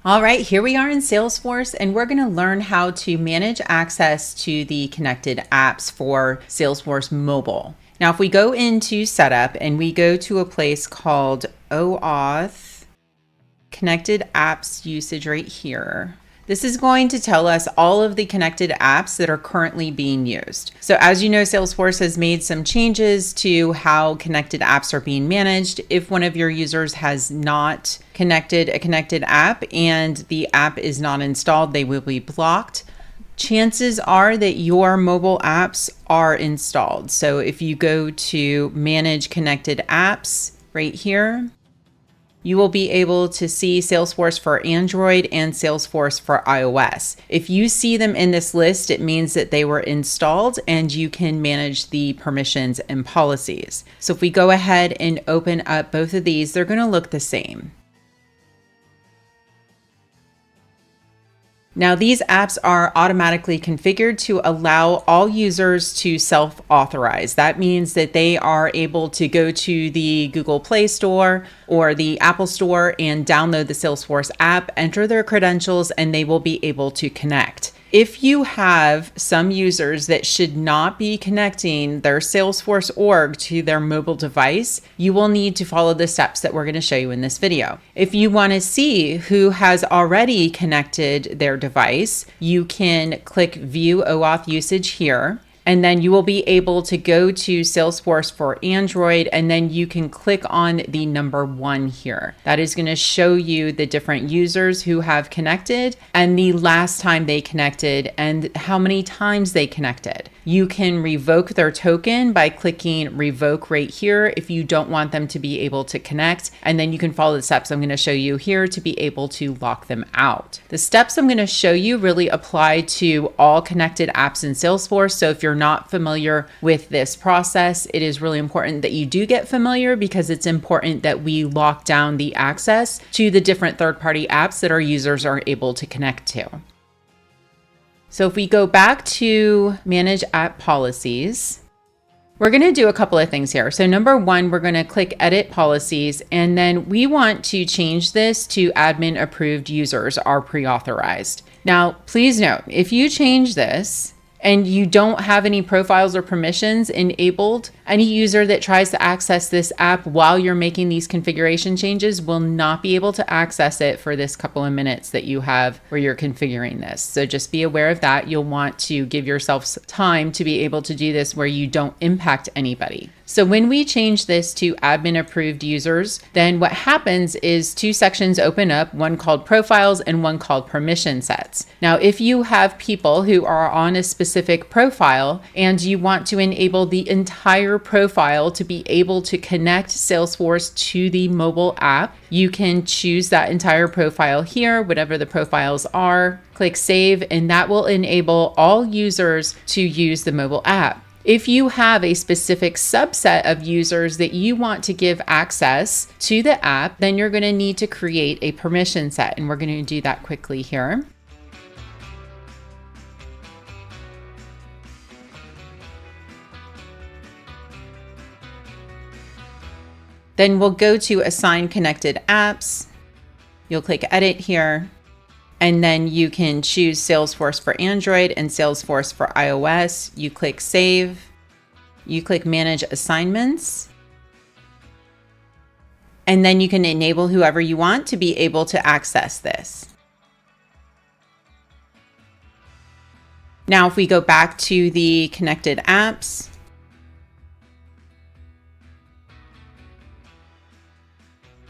All right, here we are in Salesforce, and we're going to learn how to manage access to the connected apps for Salesforce Mobile. Now, if we go into Setup and we go to a place called OAuth, Connected Apps Usage right here, this is going to tell us all of the connected apps that are currently being used. So as you know, Salesforce has made some changes to how connected apps are being managed. If one of your users has not connected a connected app and the app is not installed, they will be blocked. Chances are that your mobile apps are installed. So if you go to Manage Connected Apps right here, you will be able to see Salesforce for Android and Salesforce for iOS. If you see them in this list, it means that they were installed and you can manage the permissions and policies. So if we go ahead and open up both of these, they're going to look the same. Now, these apps are automatically configured to allow all users to self-authorize. That means that they are able to go to the Google Play Store or the Apple Store and download the Salesforce app, enter their credentials, and they will be able to connect. If you have some users that should not be connecting their Salesforce org to their mobile device, you will need to follow the steps that we're going to show you in this video. If you want to see who has already connected their device, you can click View OAuth Usage here. And then you will be able to go to Salesforce for Android, and then you can click on the number 1 here. That is going to show you the different users who have connected and the last time they connected and how many times they connected. You can revoke their token by clicking Revoke right here if you don't want them to be able to connect. And then you can follow the steps I'm going to show you here to be able to lock them out. The steps I'm going to show you really apply to all connected apps in Salesforce. So if you're not familiar with this process, it is really important that you do get familiar because it's important that we lock down the access to the different third-party apps that our users are able to connect to. So if we go back to Manage App Policies, we're going to do a couple of things here. So number 1, we're going to click Edit Policies, and then we want to change this to Admin Approved Users are pre-authorized. Now, please note, if you change this and you don't have any profiles or permissions enabled, any user that tries to access this app while you're making these configuration changes will not be able to access it for this couple of minutes that you have where you're configuring this. So just be aware of that. You'll want to give yourself time to be able to do this where you don't impact anybody. So when we change this to admin approved users, then what happens is 2 sections open up, one called profiles and one called permission sets. Now, if you have people who are on a specific profile and you want to enable the entire profile to be able to connect Salesforce to the mobile app, you can choose that entire profile here, whatever the profiles are, click Save, and that will enable all users to use the mobile app. If you have a specific subset of users that you want to give access to the app, then you're going to need to create a permission set, and we're going to do that quickly here. Then we'll go to Assign Connected Apps. You'll click Edit here. And then you can choose Salesforce for Android and Salesforce for iOS. You click Save. You click Manage Assignments. And then you can enable whoever you want to be able to access this. Now, if we go back to the connected apps,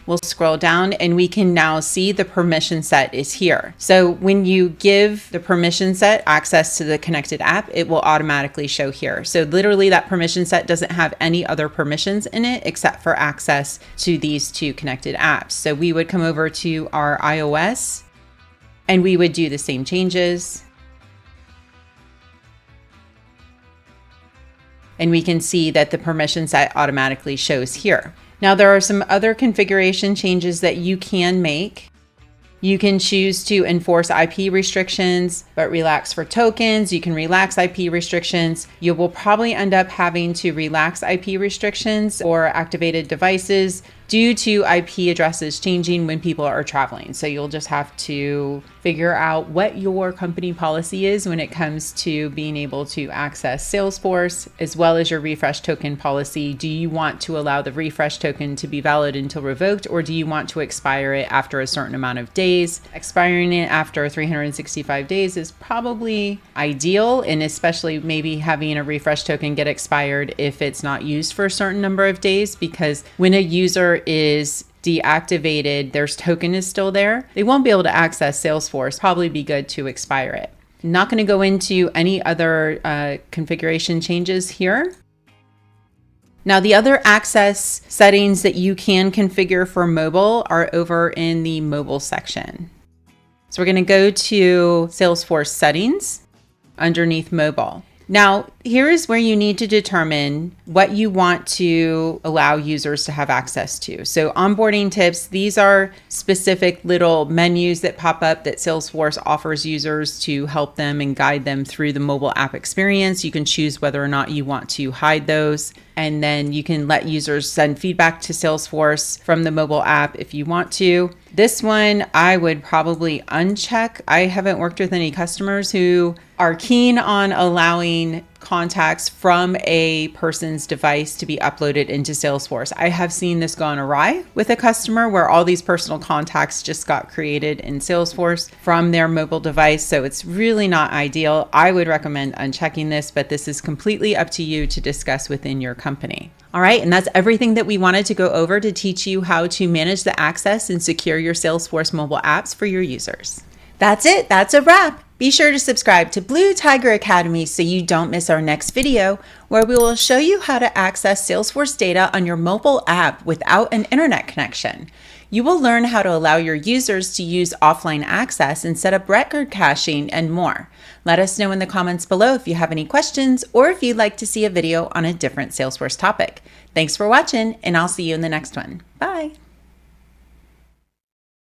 we'll scroll down and we can now see the permission set is here. So when you give the permission set access to the connected app, it will automatically show here. So literally that permission set doesn't have any other permissions in it except for access to these 2 connected apps. So we would come over to our iOS and we would do the same changes. And we can see that the permission set automatically shows here. Now, there are some other configuration changes that you can make. You can choose to enforce IP restrictions, but relax for tokens. You can relax IP restrictions. You will probably end up having to relax IP restrictions or activated devices due to IP addresses changing when people are traveling. So you'll just have to figure out what your company policy is when it comes to being able to access Salesforce, as well as your refresh token policy. Do you want to allow the refresh token to be valid until revoked, or do you want to expire it after a certain amount of days? Expiring it after 365 days is probably ideal, and especially maybe having a refresh token get expired if it's not used for a certain number of days, because when a user is deactivated, their token is still there, they won't be able to access Salesforce. Probably be good to expire it. I'm not going to go into any other configuration changes here. Now, the other access settings that you can configure for mobile are over in the mobile section. So we're going to go to Salesforce settings underneath mobile. Now, here is where you need to determine what you want to allow users to have access to. So onboarding tips, these are specific little menus that pop up that Salesforce offers users to help them and guide them through the mobile app experience. You can choose whether or not you want to hide those. And then you can let users send feedback to Salesforce from the mobile app if you want to. This one, I would probably uncheck. I haven't worked with any customers who are keen on allowing contacts from a person's device to be uploaded into Salesforce. I have seen this gone awry with a customer where all these personal contacts just got created in Salesforce from their mobile device. So it's really not ideal. I would recommend unchecking this, but this is completely up to you to discuss within your company. All right, and that's everything that we wanted to go over to teach you how to manage the access and secure your Salesforce mobile apps for your users. That's it. That's a wrap. Be sure to subscribe to Blue Tiger Academy so you don't miss our next video, where we will show you how to access Salesforce data on your mobile app without an internet connection. You will learn how to allow your users to use offline access and set up record caching and more. Let us know in the comments below if you have any questions or if you'd like to see a video on a different Salesforce topic. Thanks for watching, and I'll see you in the next one. Bye.